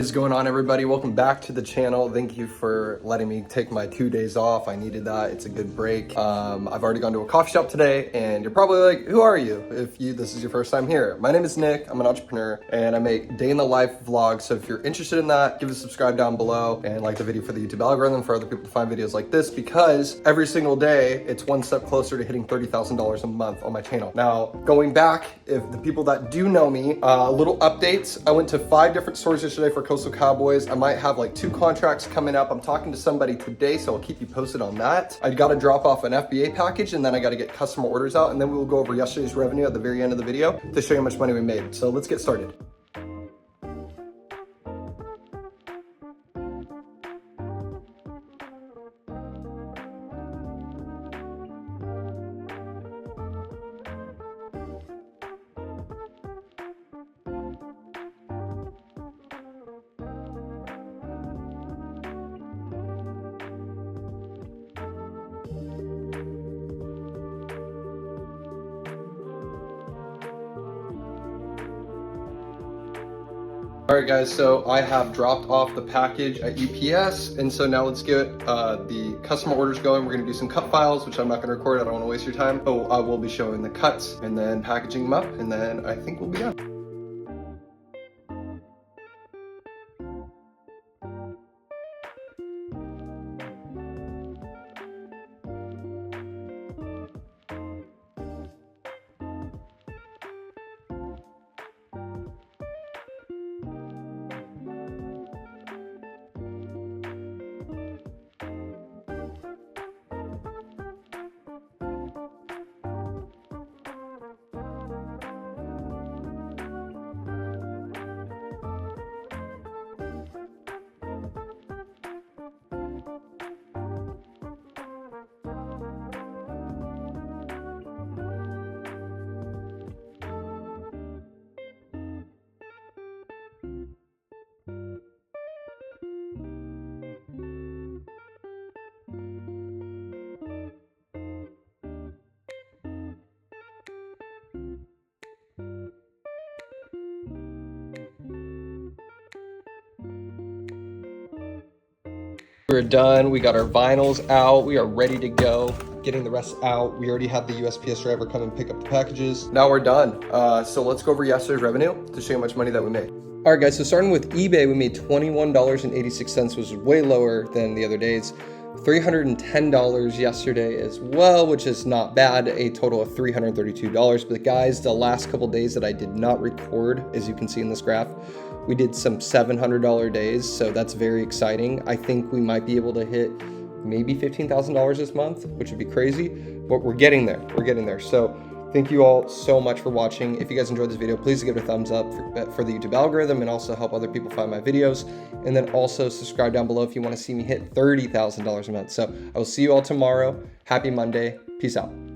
What is going on, everybody? Welcome back to the channel. Thank you for letting me take my 2 days off. I needed that. It's a good break. I've already gone to a coffee shop today, and you're probably like, who are you? If this is your first time here. My name is Nick. I'm an entrepreneur, and I make day in the life vlogs. So if you're interested in that, give a subscribe down below and like the video for the YouTube algorithm for other people to find videos like this, because every single day it's one step closer to hitting $30,000 a month on my channel. Now, going back, if the people that do know me, little updates. I went to 5 different stores yesterday for Coastal Cowboys. I might have like 2 contracts coming up. I'm talking to somebody today, so I'll keep you posted on that. I got to drop off an FBA package, and then I got to get customer orders out, and then we will go over yesterday's revenue at the very end of the video to show you how much money we made. So let's get started. All right, guys, so I have dropped off the package at UPS, and so now let's get the customer orders going. We're gonna do some cut files, which I'm not gonna record. I don't wanna waste your time. So I will be showing the cuts and then packaging them up, and then I think we'll be done. We're done. We got our vinyls out. We are ready to go. Getting the rest out. We already had the USPS driver come and pick up the packages. Now we're done. So let's go over yesterday's revenue to show you how much money that we made. All right, guys, so starting with eBay, we made $21.86, which is way lower than the other days. $310 yesterday as well, which is not bad, a total of $332. But guys, the last couple days that I did not record, as you can see in this graph, we did some $700 days, so that's very exciting. I think we might be able to hit maybe $15,000 this month, which would be crazy, but we're getting there. We're getting there. So thank you all so much for watching. If you guys enjoyed this video, please give it a thumbs up for the YouTube algorithm and also help other people find my videos. And then also subscribe down below if you want to see me hit $30,000 a month. So I will see you all tomorrow. Happy Monday. Peace out.